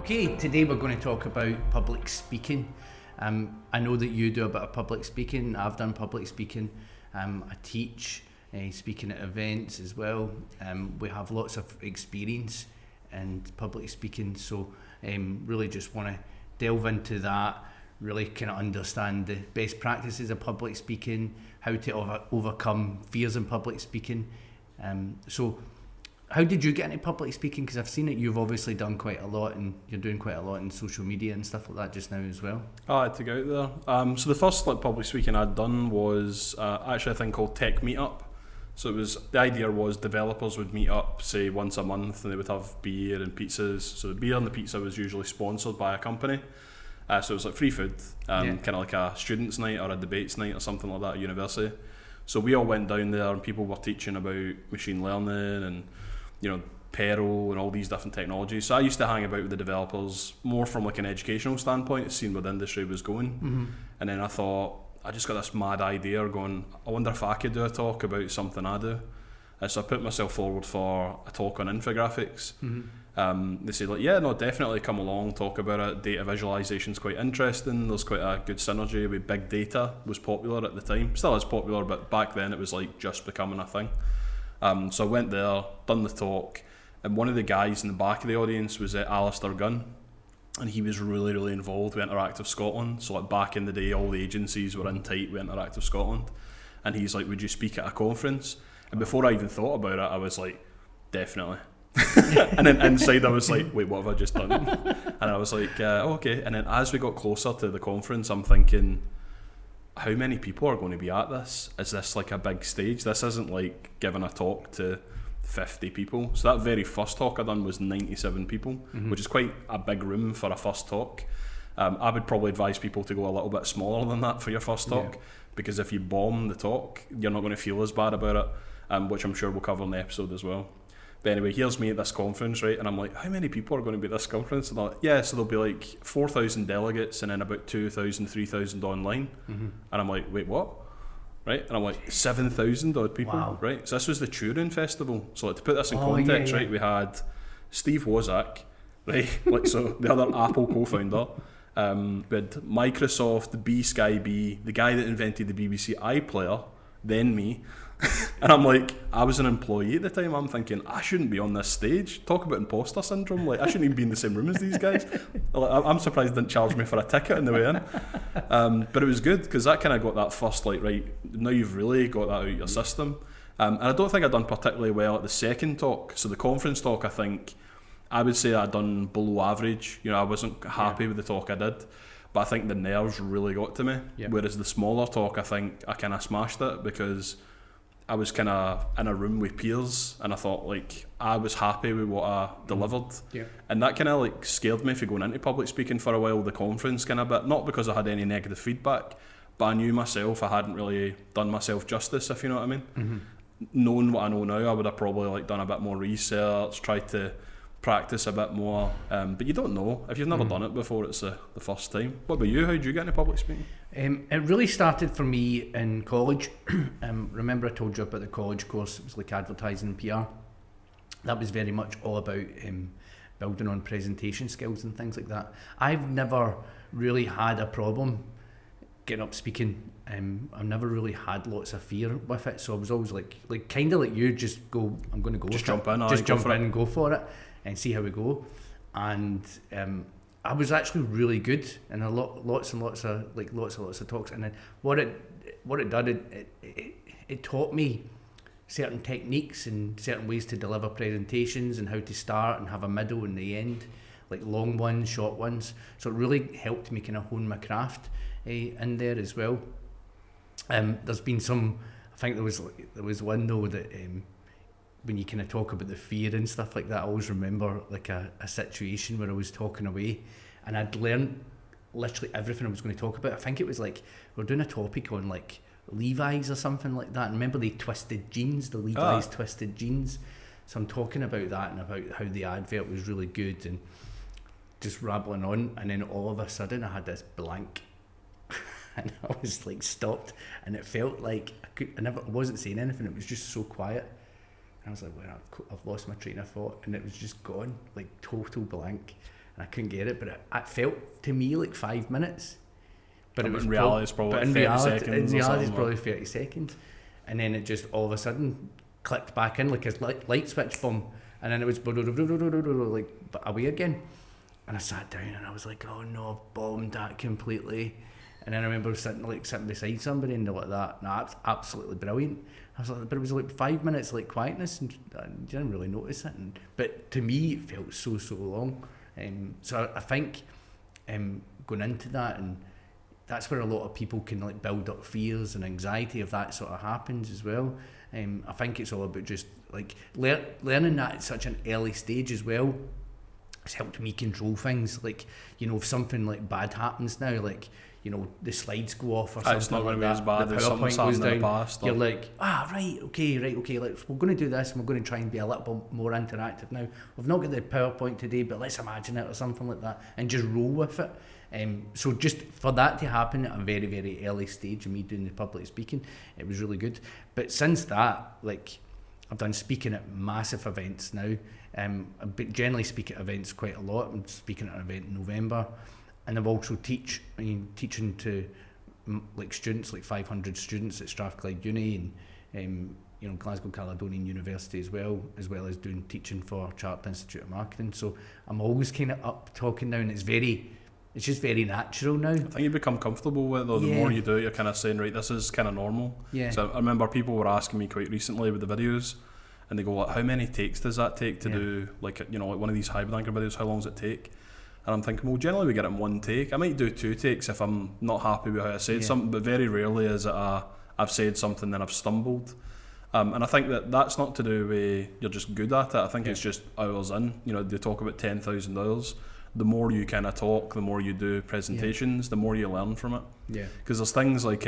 Okay, today we're going to talk about public speaking. I know that you do a bit of public speaking. I've done public speaking. I teach speaking at events as well. We have lots of experience in public speaking, so really just want to delve into that, really kind of understand the best practices of public speaking, how to overcome fears in public speaking. So how did you get into public speaking? Because I've seen that you've obviously done quite a lot, and you're doing quite a lot in social media and stuff like that just now as well. I had to go out there. So the first public speaking I'd done was actually a thing called Tech Meetup. So the idea was developers would meet up, say once a month, and they would have beer and pizzas. So the beer and the pizza was usually sponsored by a company. So it was like free food, kind of like a students' night or a debates night or something like that at university. So we all went down there, and people were teaching about machine learning and Perl and all these different technologies. So I used to hang about with the developers more from like an educational standpoint, seeing where the industry was going. Mm-hmm. And then I thought, I just got this mad idea going, I wonder if I could do a talk about something I do. So I put myself forward for a talk on infographics. Mm-hmm. They said definitely come along, talk about it. Data visualization's quite interesting. There's quite a good synergy with big data, was popular at the time. Still is popular, but back then it was like just becoming a thing. So I went there, done the talk, and one of the guys in the back of the audience was Alistair Gunn, and he was really, really involved with Interactive Scotland. So like back in the day, all the agencies were in tight with Interactive Scotland, and he's like, would you speak at a conference? And before I even thought about it, I was like, definitely. And then inside I was like, wait, what have I just done? And I was like, okay. And then as we got closer to the conference, I'm thinking, how many people are going to be at this? Is this like a big stage? This isn't like giving a talk to 50 people. So that very first talk I done was 97 people, mm-hmm. which is quite a big room for a first talk. I would probably advise people to go a little bit smaller than that for your first talk, because if you bomb the talk, you're not going to feel as bad about it, which I'm sure we'll cover in the episode as well. But anyway, here's me at this conference, right? And I'm like, how many people are going to be at this conference? And they're like, so there'll be like 4,000 delegates and then about 2,000, 3,000 online. Mm-hmm. And I'm like, wait, what? Right? And I'm like, 7,000 odd people, wow. Right? So this was the Turing Festival. So like, to put this in context, right, we had Steve Wozniak, right? Like, so the other Apple co-founder. We had Microsoft, B-Sky-B, the guy that invented the BBC iPlayer, then me. And I'm like, I was an employee at the time. I'm thinking, I shouldn't be on this stage. Talk about imposter syndrome. Like, I shouldn't even be in the same room as these guys. I'm surprised they didn't charge me for a ticket on the way in. But it was good, because that kind of got that first, like, right, now you've really got that out of your system. And I don't think I'd done particularly well at the second talk. So the conference talk, I think, I would say I'd done below average. I wasn't happy with the talk I did. But I think the nerves really got to me. Yeah. Whereas the smaller talk, I think I kind of smashed it, because I was kind of in a room with peers, and I thought, like, I was happy with what I delivered. Yeah. And that kind of like scared me for going into public speaking for a while, the conference kind of bit, not because I had any negative feedback, but I knew myself, I hadn't really done myself justice, if you know what I mean. Mm-hmm. Knowing what I know now, I would have probably like done a bit more research, tried to practice a bit more, but you don't know. If you've never done it before, it's the first time. What about you? How did you get into public speaking? It really started for me in college. Remember I told you about the college course. It was like advertising and PR. That was very much all about building on presentation skills and things like that. I've never really had a problem getting up speaking. I've never really had lots of fear with it, so I was always like kind of like you, just go, I'm going to go, just jump in and go for it and see how we go. And I was actually really good in lots and lots of talks. And then what it did, it taught me certain techniques and certain ways to deliver presentations, and how to start and have a middle and the end, like long ones, short ones. So it really helped me kind of hone my craft in there as well. There's been some, I think there was one though that when you kind of talk about the fear and stuff like that, I always remember like a situation where I was talking away, and I'd learned literally everything I was going to talk about. I think it was like, we're doing a topic on like Levi's or something like that, and remember the twisted jeans, the Levi's twisted jeans. So I'm talking about that and about how the advert was really good and just rambling on, and then all of a sudden I had this blank and I was like stopped, and it felt like I wasn't saying anything. It was just so quiet. And I was like, well, I've lost my train of thought, and it was just gone, like total blank. and I couldn't get it, but it felt to me like 5 minutes. But in reality, it's probably 30 seconds. In reality, it's probably 30 seconds. And then it just all of a sudden clicked back in like a light switch, boom. And then it was like away again. And I sat down and I was like, oh no, I've bombed that completely. And then I remember sitting beside somebody and they're like that. No, absolutely brilliant. I was like, but it was like 5 minutes like quietness and I didn't really notice it. But to me, it felt so long. So I think going into that, and that's where a lot of people can like build up fears and anxiety if that sort of happens as well. I think it's all about just like learning that at such an early stage as well. It's helped me control things. Like, you know, if something like bad happens now, like, you know, the slides go off or something it's not like going to be as bad the as something PowerPoint goes in the down, past. you're like, okay, we're going to do this and we're going to try and be a little bit more interactive now. We've not got the PowerPoint today, but let's imagine it or something like that and just roll with it. So just for that to happen at a very, very early stage of me doing the public speaking, it was really good. But since that, like, I've done speaking at massive events now. I generally speak at events quite a lot. I'm speaking at an event in November. And I've also teaching to like students, like 500 students at Strathclyde Uni and you know, Glasgow Caledonian University as well as doing teaching for Chartered Institute of Marketing. So I'm always kind of up talking now, and it's just very natural now. I think you become comfortable with it though. The more you do it, you're kind of saying, right, this is kind of normal. Yeah. So I remember people were asking me quite recently with the videos, and they go, like, how many takes does that take to do, like, you know, like one of these hybrid anchor videos? How long does it take? And I'm thinking, well, generally we get it in 1 take. I might do 2 takes if I'm not happy with how I said something, but very rarely is it I've said something then I've stumbled. And I think that's not to do with you're just good at it. I think it's just hours in. You know, they talk about 10,000 hours. The more you kind of talk, the more you do presentations, the more you learn from it. Yeah. Because there's things like,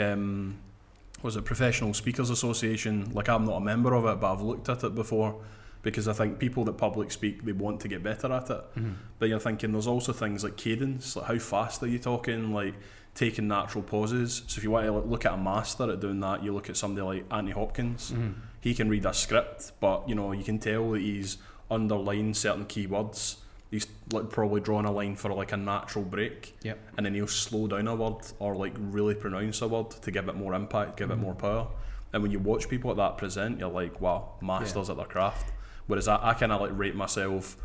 Professional Speakers Association? Like, I'm not a member of it, but I've looked at it before. Because I think people that public speak, they want to get better at it. Mm-hmm. But you're thinking there's also things like cadence, like how fast are you talking, like taking natural pauses. So if you want to look at a master at doing that, you look at somebody like Anthony Hopkins. Mm-hmm. He can read a script, but you know, you can tell that he's underlined certain keywords. He's like probably drawing a line for like a natural break. Yep. And then he'll slow down a word or like really pronounce a word to give it more impact, give it more power. And when you watch people like that present, you're like, wow, masters at their craft. Whereas I kind of like rate myself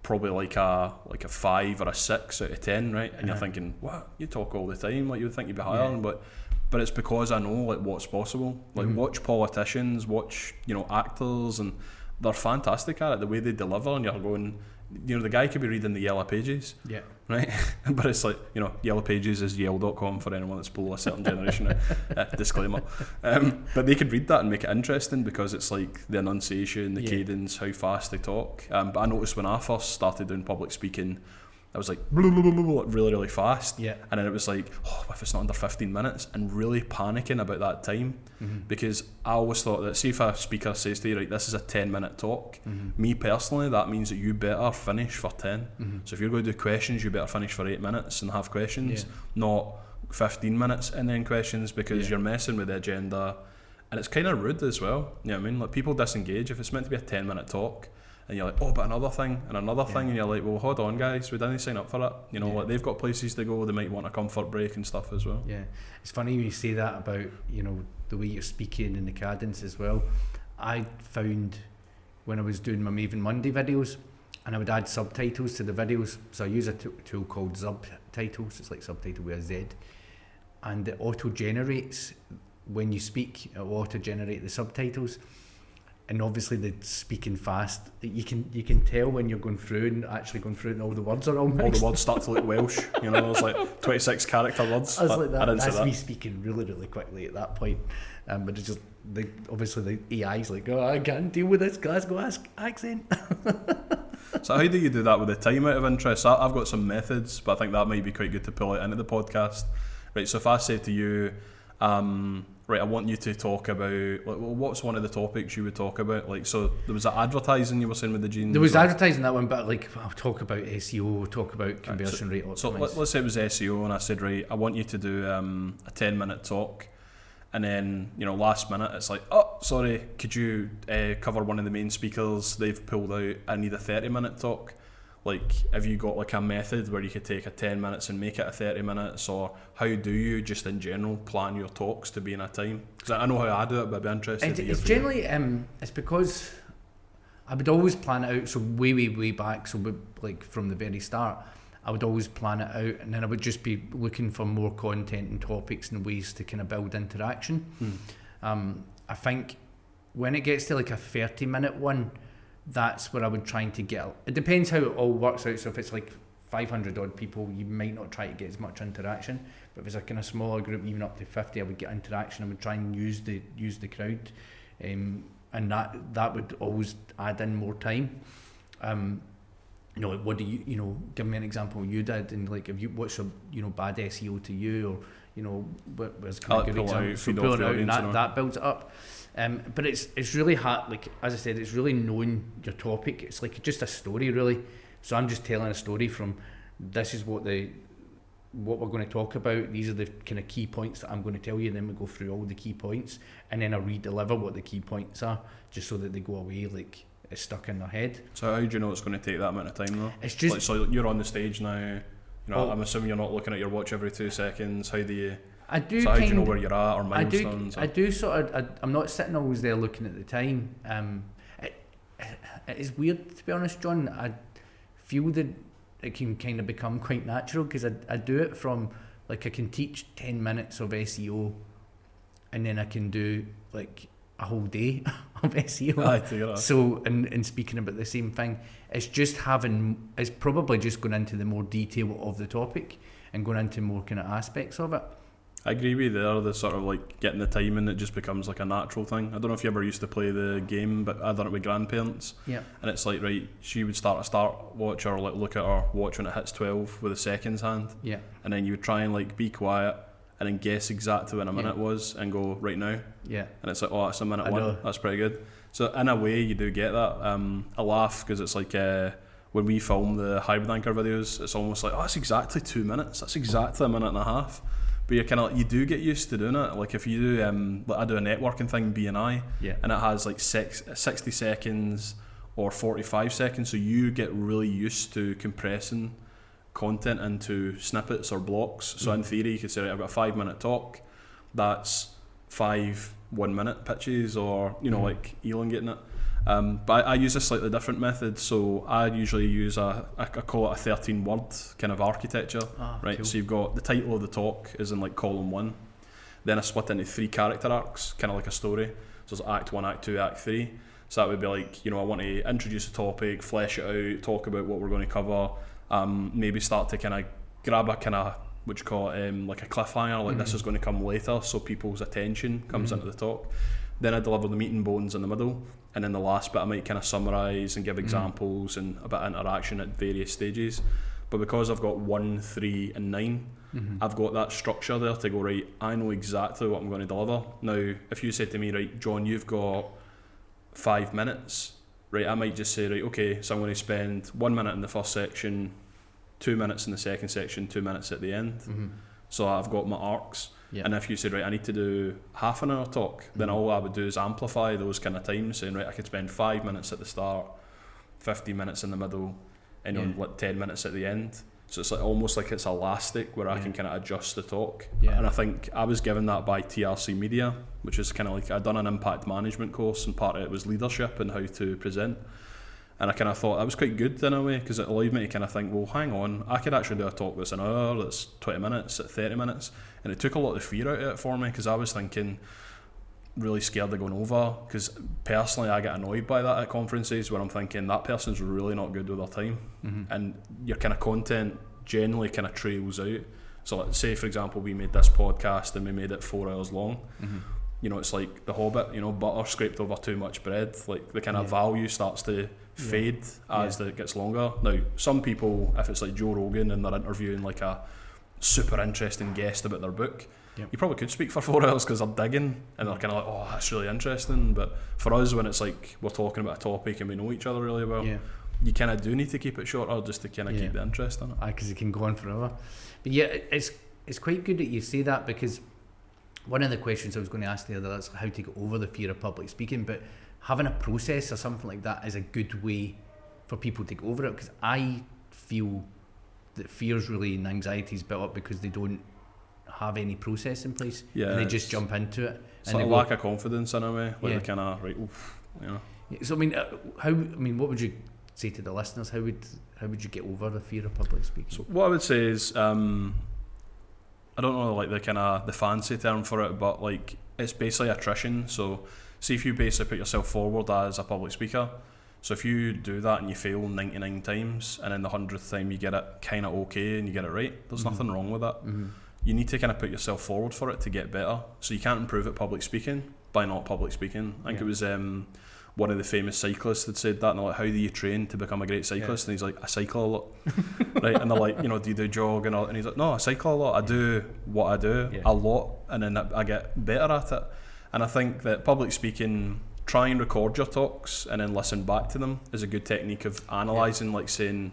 probably like a 5 or a 6 out of 10, right? And you're thinking, what? You talk all the time, like you would think you'd be higher, but it's because I know like what's possible. Like watch politicians, watch, you know, actors, and they're fantastic at it. The way they deliver, and you're going, you know, the guy could be reading the Yellow Pages, right? But it's like, you know, Yellow Pages is Yale.com for anyone that's below a certain generation. Disclaimer. But they could read that and make it interesting because it's like the enunciation, the cadence, how fast they talk. But I noticed when I first started doing public speaking, I was like blah, blah, blah, blah, really, really fast. Yeah. And then it was like, oh, if it's not under 15 minutes, and really panicking about that time. Because I always thought that, see if a speaker says to you, right, this is a 10-minute talk, me personally, that means that you better finish for 10. So if you're going to do questions, you better finish for 8 minutes and have questions, not 15 minutes and then questions, because you're messing with the agenda. And it's kind of rude as well. You know what I mean? Like, people disengage. If it's meant to be a 10-minute talk, and you're like, oh, but another thing, and another thing, and you're like, well, hold on, guys, we didn't sign up for it. You know, like, they've got places to go, they might want a comfort break and stuff as well. Yeah, it's funny when you say that about, you know, the way you're speaking and the cadence as well. I found when I was doing my Maven Monday videos, and I would add subtitles to the videos, so I use a tool called Subtitles, it's like subtitle with a Z, and it auto-generates, when you speak, it will auto-generate the subtitles. And obviously the speaking fast, you can tell when you're going through and all the words are all mixed. All the words start to look Welsh, you know, there's like 26 character words. I was like, that's me speaking really, really quickly at that point. But it's just, obviously the AI's like, oh, I can't deal with this Glasgow accent. So how do you do that with the time out of interest? I've got some methods, but I think that might be quite good to pull out into the podcast. Right, so if I say to you, right, I want you to talk about, like, well, what's one of the topics you would talk about? Like, so there was that advertising you were saying with the jeans. There was advertising, that one, but like, I'll talk about SEO, talk about conversion rate. So let's say it was SEO, and I said, right, I want you to do a 10-minute talk, and then, you know, last minute it's like, oh, sorry, could you cover one of the main speakers? They've pulled out. I need a 30-minute talk. Like, have you got like a method where you could take a 10 minutes and make it a 30 minutes, or how do you just in general plan your talks to be in a time? Because I know how I do it, but I'd be interested to hear It's from you. generally it's because I would always plan it out. So way back, so like from the very start, I would always plan it out, and then I would just be looking for more content and topics and ways to kind of build interaction. I think when it gets to like a 30-minute one, that's where I would try to get. It depends how it all works out. So if it's like 500 odd people, you might not try to get as much interaction. But if it's a kind of smaller group, even up to 50, I would get interaction. I would try and use the crowd, and that would always add in more time. You know, like what do you know? Give me an example you did, and like what's your bad SEO to you, or what was kind of good example. So pulling out, and that builds it up. But it's really hard. Like as I said, it's really knowing your topic. It's like just a story, really. So I'm just telling a story from this is what we're going to talk about. These are the kind of key points that I'm going to tell you. Then we go through all the key points, and then I redeliver what the key points are, just so that they go away like it's stuck in their head. So how do you know it's going to take that amount of time though? It's just like, so you're on the stage now. I'm assuming you're not looking at your watch every 2 seconds. How do you? I do. So how do you know where you're at or milestones? I do sort of. I'm not sitting always there looking at the time. It is weird, to be honest, John. I feel that it can kind of become quite natural because I do it from like I can teach 10 minutes of SEO, and then I can do like a whole day of SEO. So in speaking about the same thing, it's probably just going into the more detail of the topic and going into more kind of aspects of it. I agree with you there, the sort of like getting the time in, it just becomes like a natural thing. I don't know if you ever used to play the game, but I done it with grandparents. Yeah. And it's like, right, she would start a stopwatch or like look at her watch when it hits 12 with a seconds hand. Yeah. And then you would try and like be quiet and then guess exactly when a minute was and go, right now. Yeah. And it's like, oh, that's a minute one. That's pretty good. So in a way, you do get that. I laugh because it's like when we film the hybrid anchor videos, it's almost like, oh, that's exactly 2 minutes. That's exactly a minute and a half. But you do get used to doing it. Like if you do, I do a networking thing, BNI, and it has like 60 seconds or 45 seconds. So you get really used to compressing content into snippets or blocks. So in theory, you could say, right, I've got a 5-minute talk. That's 5 1-minute pitches, or like elongating it. But I use a slightly different method. So I usually use I call it a 13-word kind of architecture, right? Cool. So you've got the title of the talk is in like column 1. Then I split into 3 character arcs, kind of like a story. So it's Act 1, Act 2, Act 3. So that would be like, I want to introduce a topic, flesh it out, talk about what we're going to cover, maybe start to kind of grab a kind of, what you call it, like a cliffhanger, like this is going to come later, so people's attention comes into the talk. Then I deliver the meat and bones in the middle, and then the last bit I might kind of summarise and give examples and a bit of interaction at various stages. But because I've got 1, 3 and 9, I've got that structure there to go, right, I know exactly what I'm going to deliver. Now, if you said to me, right, John, you've got 5 minutes, right, I might just say, right, okay, so I'm going to spend 1 minute in the first section, 2 minutes in the second section, 2 minutes at the end. So I've got my arcs. Yeah. And if you said, right, I need to do half an hour talk, then all I would do is amplify those kind of times, saying, right, I could spend 5 minutes at the start, 15 minutes in the middle, and like 10 minutes at the end. So it's like almost like it's elastic where I can kind of adjust the talk. Yeah. And I think I was given that by TRC Media, which is kind of like, I'd done an impact management course, and part of it was leadership and how to present. And I kind of thought that was quite good in a way, because it allowed me to kind of think, well, hang on, I could actually do a talk that's an hour, that's 20 minutes, at 30 minutes. And it took a lot of fear out of it for me, because I was thinking, really scared of going over, because personally I get annoyed by that at conferences where I'm thinking that person's really not good with their time. And your kind of content generally kind of trails out. So let's say, for example, we made this podcast and we made it 4 hours long. It's like The Hobbit, butter scraped over too much bread. Like the kind of value starts to fade as it gets longer. Now, some people, if it's like Joe Rogan and they're interviewing like a super interesting guest about their book, you probably could speak for 4 hours because they're digging and they're kind of like, oh, that's really interesting. But for us, when it's like we're talking about a topic and we know each other really well, you kind of do need to keep it shorter just to kind of keep the interest in it. Because it can go on forever. But it's quite good that you say that, because one of the questions I was going to ask there is how to get over the fear of public speaking, but having a process or something like that is a good way for people to go over it, because I feel that fear's really and anxiety's built up because they don't have any process in place, and they just jump into it. It's like a lack of confidence in a way, like they kind of So I mean, what would you say to the listeners? How would you get over the fear of public speaking? So what I would say is, I don't know like the fancy term for it, but like it's basically attrition. So see if you basically put yourself forward as a public speaker. So if you do that and you fail 99 times, and then the 100th time you get it kind of okay and you get it right, there's nothing wrong with that. You need to kind of put yourself forward for it to get better. So you can't improve at public speaking by not public speaking. I think it was one of the famous cyclists that said that, and they're like, how do you train to become a great cyclist? And he's like, I cycle a lot. Right? And they're like, do you do jog and all? And he's like, no, I cycle a lot. I do what I do a lot, and then I get better at it. And I think that public speaking, try and record your talks and then listen back to them is a good technique of analysing, like saying,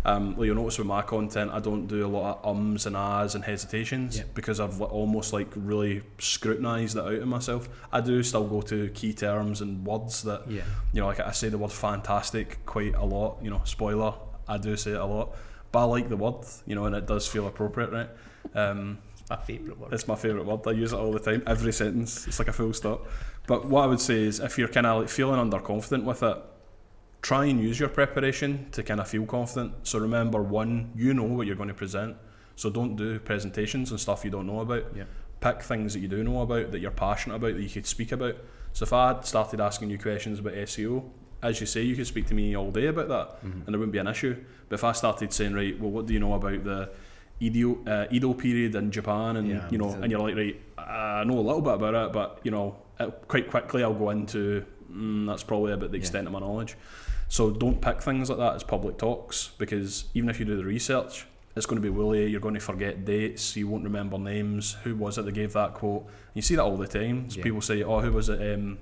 you'll notice with my content, I don't do a lot of ums and ahs and hesitations because I've almost like really scrutinised it out of myself. I do still go to key terms and words that, like I say the word fantastic quite a lot, spoiler, I do say it a lot, but I like the word, and it does feel appropriate, right? My favourite word. It's my favourite word. I use it all the time, every sentence. It's like a full stop. But what I would say is, if you're kind of like feeling underconfident with it, try and use your preparation to kind of feel confident. So remember, one, you know what you're going to present. So don't do presentations and stuff you don't know about. Pick things that you do know about, that you're passionate about, that you could speak about. So if I had started asking you questions about SEO, as you say, you could speak to me all day about that, and there wouldn't be an issue. But if I started saying, right, well, what do you know about the Edo period in Japan, and and you're like, right, I know a little bit about it, but quite quickly I'll go into that's probably about the extent of my knowledge. So don't pick things like that as public talks, because even if you do the research, it's going to be woolly, you're going to forget dates, you won't remember names, who was it that gave that quote. You see that all the time. So people say, oh, who was it,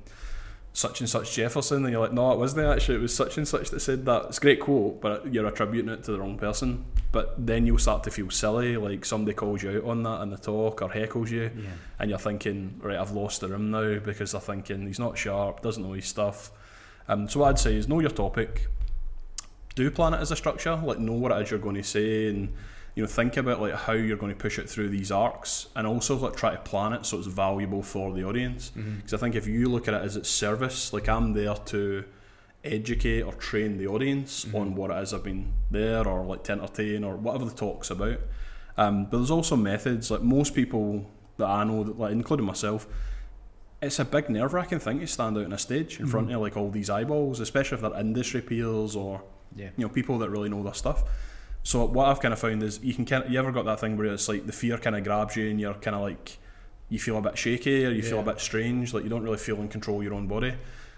such and such Jefferson, and you're like, no, it wasn't actually, it was such and such that said that. It's a great quote, but you're attributing it to the wrong person. But then you'll start to feel silly, like somebody calls you out on that in the talk or heckles you, and you're thinking, right, I've lost the room now, because they're thinking he's not sharp, doesn't know his stuff. So what I'd say is, know your topic, do plan it as a structure, like know what it is you're going to say, and think about like how you're going to push it through these arcs, and also like try to plan it so it's valuable for the audience. Because I think if you look at it as its service, like I'm there to educate or train the audience on what it is I've been there, or like to entertain, or whatever the talk's about. But there's also methods, like most people that I know, that, like including myself, it's a big nerve-wracking thing to stand out on a stage in front of like all these eyeballs, especially if they're industry peers or people that really know their stuff. So what I've kind of found is, you ever got that thing where it's like the fear kind of grabs you and you're kind of like, you feel a bit shaky, or you feel a bit strange, like you don't really feel in control of your own body.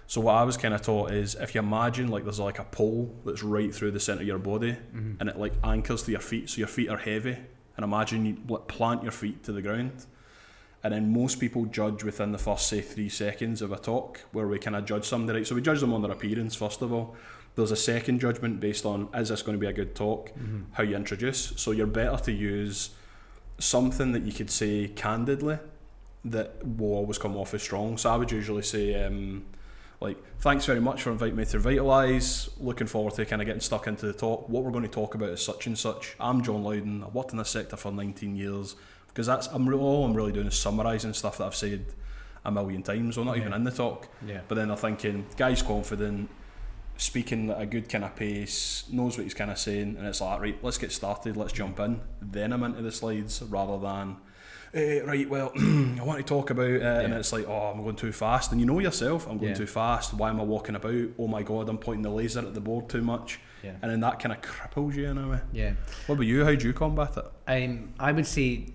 So what I was kind of taught is, if you imagine like there's like a pole that's right through the centre of your body, and it like anchors to your feet, so your feet are heavy, and imagine you like plant your feet to the ground. And then most people judge within the first, say, 3 seconds of a talk, where we kind of judge somebody, right? So we judge them on their appearance, first of all. There's a second judgment based on, is this going to be a good talk? How you introduce. So you're better to use something that you could say candidly that will always come off as strong. So I would usually say, like, thanks very much for inviting me to Revitalise. Looking forward to kind of getting stuck into the talk. What we're going to talk about is such and such. I'm John Loudon. I've worked in this sector for 19 years. Because all I'm really doing is summarising stuff that I've said a million times, or not even in the talk. But then they're thinking, guy's confident, speaking at a good kind of pace, knows what he's kind of saying, and it's like, right, let's get started, let's jump in. Then I'm into the slides, rather than, right, well, I want to talk about it, and it's like, oh, I'm going too fast. And you know yourself, I'm going too fast, why am I walking about? Oh my God, I'm pointing the laser at the board too much. And then that kind of cripples you in a way. What about you? How do you combat it? I would say,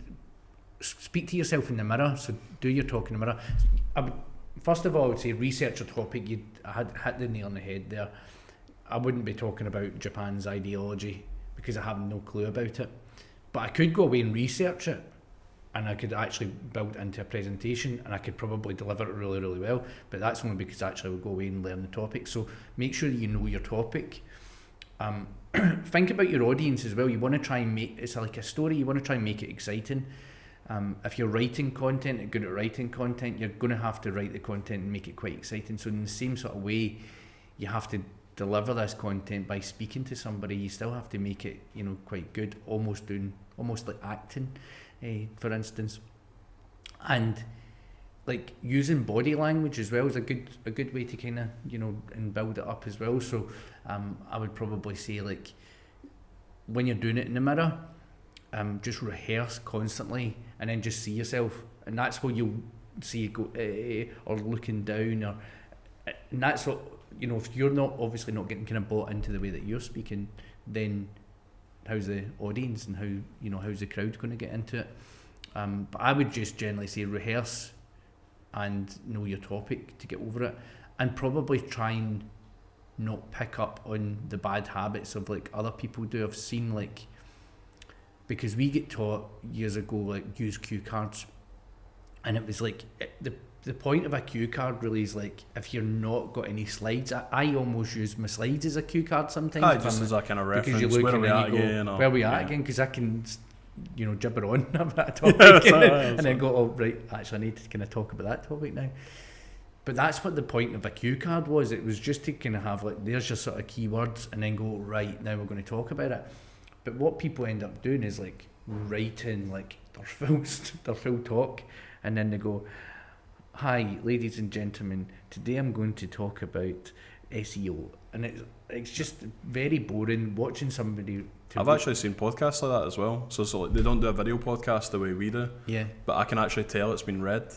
speak to yourself in the mirror. So do your talk in the mirror. First of all, I would say research your topic. I had hit the nail on the head there. I wouldn't be talking about Japan's ideology, because I have no clue about it. But I could go away and research it, and I could actually build it into a presentation, and I could probably deliver it really, really well. But that's only because actually I would go away and learn the topic. So make sure that you know your topic. Think about your audience as well. You want to try and make, it's like a story, you want to try and make it exciting. If you're writing content and good at writing content, you're going to have to write the content and make it quite exciting. So in the same sort of way, you have to deliver this content by speaking to somebody, you still have to make it, quite good, almost like acting, for instance. And like using body language as well is a good way to kind of, and build it up as well. So I would probably say, like, when you're doing it in the mirror, just rehearse constantly and then just see yourself, and that's where you'll see you go or looking down, and that's what, if you're not getting kind of bought into the way that you're speaking, then how's the audience and how's the crowd going to get into it? But I would just generally say rehearse and know your topic to get over it, and probably try and not pick up on the bad habits of like other people do. I've seen, like, because we get taught years ago, like, use cue cards, and it was like the point of a cue card really is like, if you're not got any slides, I almost use my slides as a cue card sometimes. Just as a kind of reference, because you look where are we at go, again? Where we at again? Because I can, gibber on about a topic and then go, oh right, actually I need to kind of talk about that topic now. But that's what the point of a cue card was. It was just to kind of have, like, there's your sort of keywords, and then go, right, now we're going to talk about it. But what people end up doing is like writing like their full talk, and then they go, hi ladies and gentlemen, today I'm going to talk about SEO, and it's just very boring watching somebody. I've actually seen podcasts like that as well. So like, they don't do a video podcast the way we do. Yeah. But I can actually tell it's been read,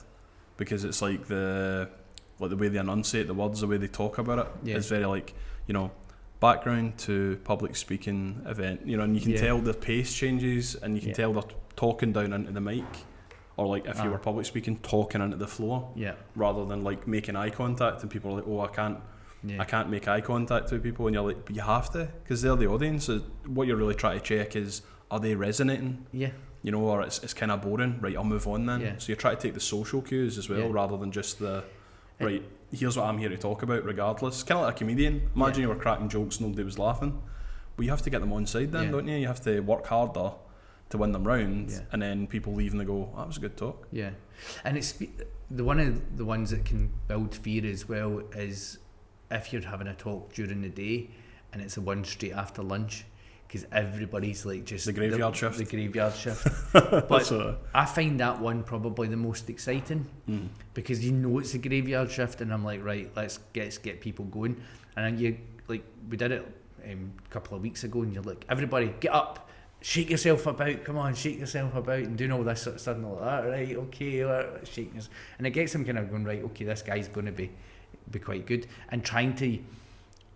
because it's like the way they enunciate the words, the way they talk about it. Yeah. It's very like, background to public speaking event, and you can tell the pace changes, and you can tell they're talking down into the mic, or like if you were public speaking, talking into the floor, rather than like making eye contact, and people are like, oh, I can't make eye contact with people, and you're like, but you have to, because they're the audience. So what you're really trying to check is, are they resonating? Or it's kind of boring, right, I'll move on then. So you're trying to take the social cues as well, rather than just the right, here's what I'm here to talk about regardless. Kind of like a comedian. Imagine you were cracking jokes, nobody was laughing. But you have to get them on side then, don't you? You have to work harder to win them round, and then people leave and they go, that was a good talk. Yeah. And it's one of the ones that can build fear as well is if you're having a talk during the day and it's the one straight after lunch, because everybody's like just the graveyard shift. But I find that one probably the most exciting, because it's a graveyard shift, and I'm like, right, let's get people going. And then you, like, we did it a couple of weeks ago, and you're like, everybody get up, shake yourself about, come on, shake yourself about, and doing all this sort of stuff, and like that, right, okay, shaking us, and it gets them kind of going, right, okay, this guy's going to be quite good, and trying to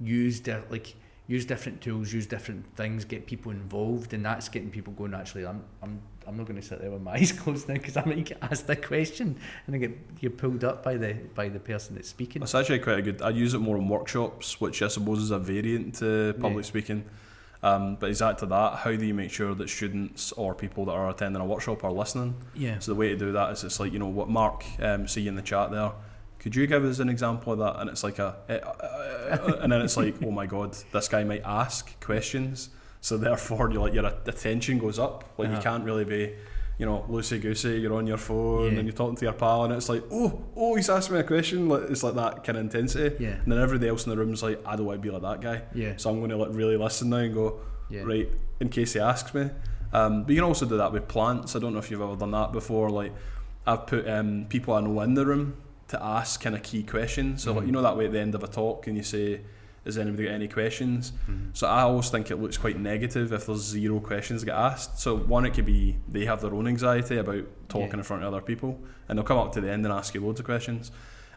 use different tools, use different things, get people involved, and that's getting people going, actually, I'm not going to sit there with my eyes closed now, because I might get asked a question and I you're pulled up by the person that's speaking. It's actually quite a good, I use it more in workshops, which I suppose is a variant to public speaking. But exactly that, how do you make sure that students or people that are attending a workshop are listening? So the way to do that is, it's like, what Mark, see in the chat there, could you give us an example of that? And it's like and then it's like, oh my god, this guy might ask questions, so therefore your attention goes up. Like, you can't really be, loosey goosey. You're on your phone and you're talking to your pal, and it's like, oh, he's asked me a question. Like, it's like that kind of intensity. And then everybody else in the room's like, I don't want to be like that guy. So I'm going to like really listen now and go, right, in case he asks me. But you can also do that with plants. I don't know if you've ever done that before. Like, I've put people I know in the room to ask kind of key questions. So like, that way at the end of a talk, and you say, has anybody got any questions? So I always think it looks quite negative if there's 0 questions that get asked. So one, it could be they have their own anxiety about talking in front of other people, and they'll come up to the end and ask you loads of questions.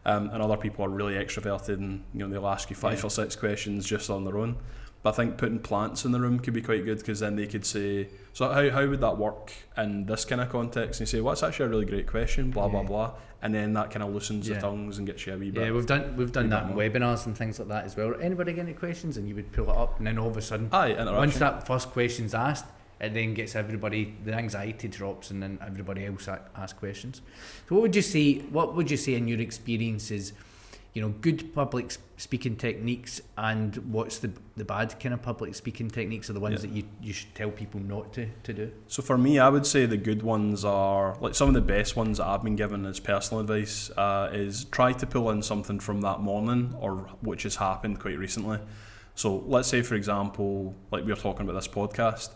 And other people are really extroverted, and they'll ask you 5 or 6 questions just on their own. But I think putting plants in the room could be quite good, because then they could say, so how would that work in this kind of context? And you say, well, that's actually a really great question, blah, blah, blah. And then that kind of loosens the tongues and gets you a wee bit. Yeah, we've done that in webinars and things like that as well. Anybody get any questions? And you would pull it up, and then all of a sudden, once that first question's asked, it then gets everybody, the anxiety drops, and then everybody else asks questions. So what would you say in your experiences, good public speaking techniques, and what's the bad kind of public speaking techniques are the ones that you should tell people not to do? So for me, I would say the good ones are, like, some of the best ones that I've been given as personal advice is try to pull in something from that morning, or which has happened quite recently. So let's say, for example, like we were talking about this podcast.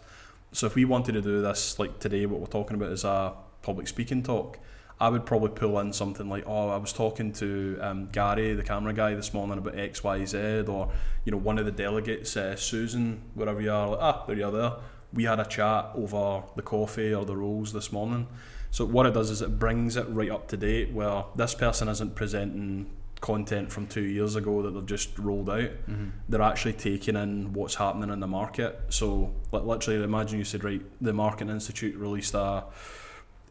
So if we wanted to do this, like today, what we're talking about is a public speaking talk, I would probably pull in something like, I was talking to Gary, the camera guy, this morning about X, Y, Z, or one of the delegates, Susan, wherever you are, like, there you are there. We had a chat over the coffee or the rolls this morning. So what it does is it brings it right up to date, where this person isn't presenting content from 2 years ago that they've just rolled out. They're actually taking in what's happening in the market. So literally, imagine you said, right, the Marketing Institute released a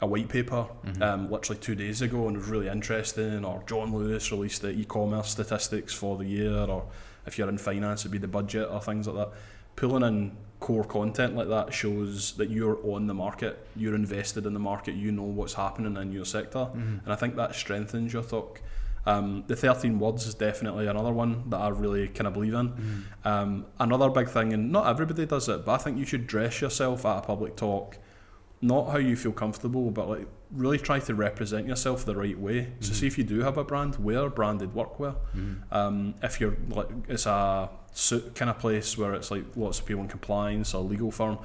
white paper literally 2 days ago, and it was really interesting. Or John Lewis released the e-commerce statistics for the year, or if you're in finance, it'd be the budget or things like that. Pulling in core content like that shows that you're on the market, you're invested in the market, you know what's happening in your sector, and I think that strengthens your talk. The 13 words is definitely another one that I really kind of believe in. Another big thing, and not everybody does it, but I think you should dress yourself at a public talk, not how you feel comfortable, but like really try to represent yourself the right way. So see if you do have a brand, wear branded workwear. If you're like, it's a suit kind of place where it's like lots of people in compliance or legal firm,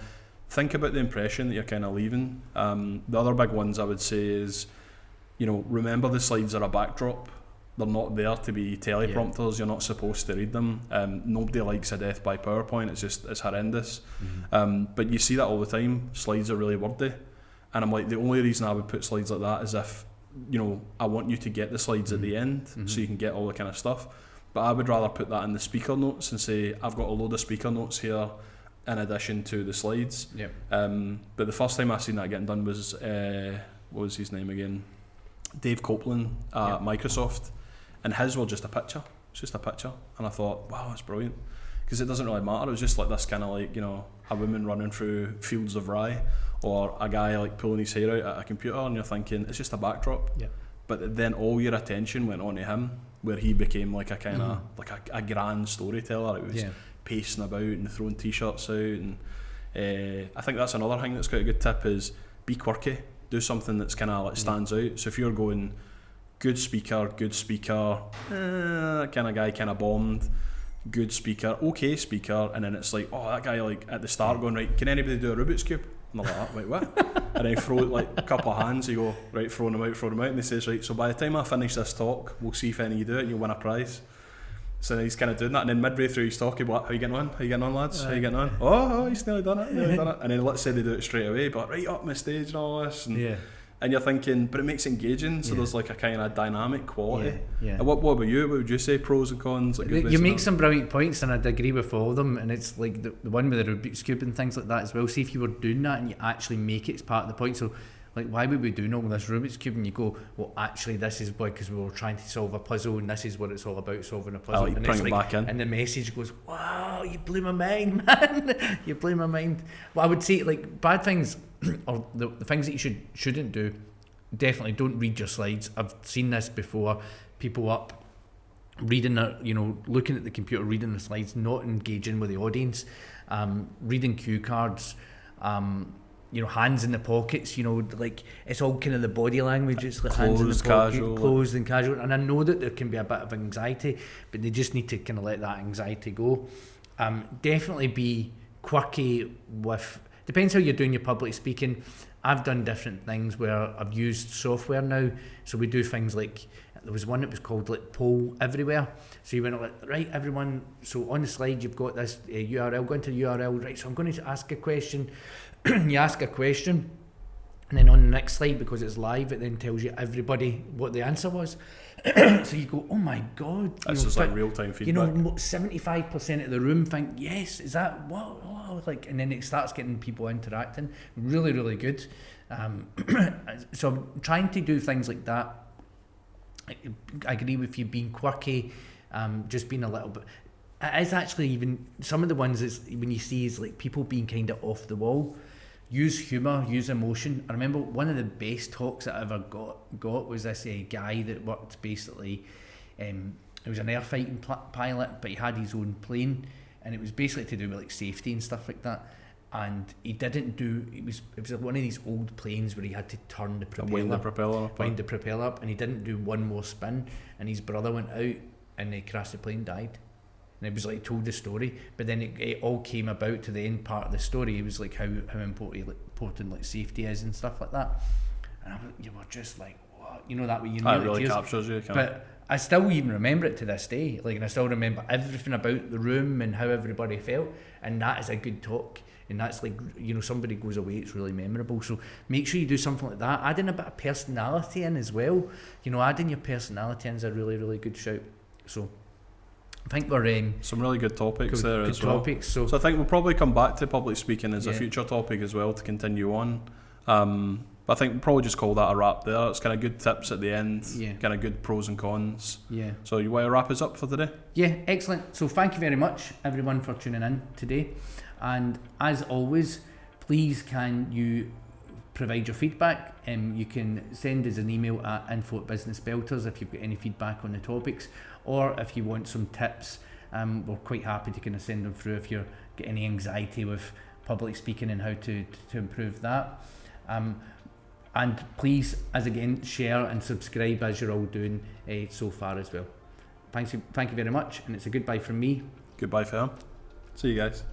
think about the impression that you're kind of leaving. The other big ones I would say is, remember the slides are a backdrop. They're not there to be teleprompters. You're not supposed to read them. Nobody likes a death by PowerPoint. It's horrendous. But you see that all the time. Slides are really wordy, and I'm like, the only reason I would put slides like that is if I want you to get the slides at the end, so you can get all the kind of stuff. But I would rather put that in the speaker notes and say, I've got a load of speaker notes here in addition to the slides. But the first time I seen that getting done was what was his name again? Dave Copeland at Microsoft. And his was just a picture. It's just a picture. And I thought, wow, that's brilliant. Because it doesn't really matter. It was just like this kind of like, a woman running through fields of rye, or a guy like pulling his hair out at a computer, and you're thinking, it's just a backdrop. But then all your attention went on to him, where he became like a kind of, like a grand storyteller. It was pacing about and throwing t-shirts out. And I think that's another thing that's quite a good tip, is be quirky. Do something that's kind of like stands out. So if you're going, good speaker, kind of guy kind of bombed, good speaker, okay speaker, and then it's like, that guy like at the start going, right, can anybody do a Rubik's Cube? And they're like, wait, what? And then throw like a couple of hands, you go, right, throwing them out, and they says, right, so by the time I finish this talk, we'll see if any of you do it and you'll win a prize. So he's kind of doing that, and then midway through he's talking, how you getting on, lads? How you getting on? Oh, he's nearly done it. And then let's say they do it straight away, but right up my stage and all this. And you're thinking, but it makes it engaging, so there's like a kind of dynamic quality. And what about you? What would you say, pros and cons? Like you make some brilliant points, and I'd agree with all of them. And it's like the one with the Rubik's Cube and things like that as well. See if you were doing that and you actually make it as part of the point. So like, why would we do all this Rubik's Cube? And you go, well, actually, this is because we were trying to solve a puzzle, and this is what it's all about, solving a puzzle. And bring it back in. And the message goes, wow, you blew my mind, man. You blew my mind. Well, I would say, like, bad things, or the things that you shouldn't do, definitely don't read your slides. I've seen this before. People up reading, looking at the computer, reading the slides, not engaging with the audience, reading cue cards, hands in the pockets, like it's all kind of the body language. It's like hands in the pocket, closed and casual. And I know that there can be a bit of anxiety, but they just need to kind of let that anxiety go. Definitely be quirky with, depends how you're doing your public speaking. I've done different things where I've used software now. So we do things like, there was one that was called like Poll Everywhere. So you went like, right, everyone, so on the slide you've got this URL, go into the URL, right, so I'm going to ask a question. You ask a question, and then on the next slide, because it's live, it then tells you everybody what the answer was. So you go, oh my God. That's just like real-time feedback. 75% of the room think, yes, is that, what? Like, and then it starts getting people interacting. Really, really good. So I'm trying to do things like that. I agree with you, being quirky, just being a little bit. It is actually even, some of the ones is when you see is like people being kind of off the wall. Use humour, use emotion. I remember one of the best talks that I ever got was this guy that worked basically, he was an air fighting pilot, but he had his own plane, and it was basically to do with like safety and stuff like that. And he didn't do, it was like one of these old planes where he had to turn the propeller, wind the propeller up, and he didn't do one more spin, and his brother went out and they crashed the plane, died. and it was like told the story, but then it all came about to the end part of the story. It was like how important like safety is and stuff like that, and you were just like, what, you know, that way you That really captures you. But I still even remember it to this day, like, and I still remember everything about the room and how everybody felt, and that is a good talk. And that's like, you know, somebody goes away, it's really memorable. So make sure you do something like that. Add in a bit of personality in as well. You know, adding your personality in is a really, really good shout. So I think we're some really good topics there as well. So I think we'll probably come back to public speaking as a future topic as well to continue on. But I think we'll probably just call that a wrap there. It's kind of good tips at the end, kind of good pros and cons. Yeah. So you want to wrap us up for today? Yeah, excellent. So thank you very much, everyone, for tuning in today. And as always, please can you provide your feedback. You can send us an email at info@businessbelters if you've got any feedback on the topics, or if you want some tips, we're quite happy to kind of send them through if you're got any anxiety with public speaking and how to improve that. And please, as again, share and subscribe as you're all doing so far as well. Thank you very much, and it's a goodbye from me. Goodbye, fam. See you guys.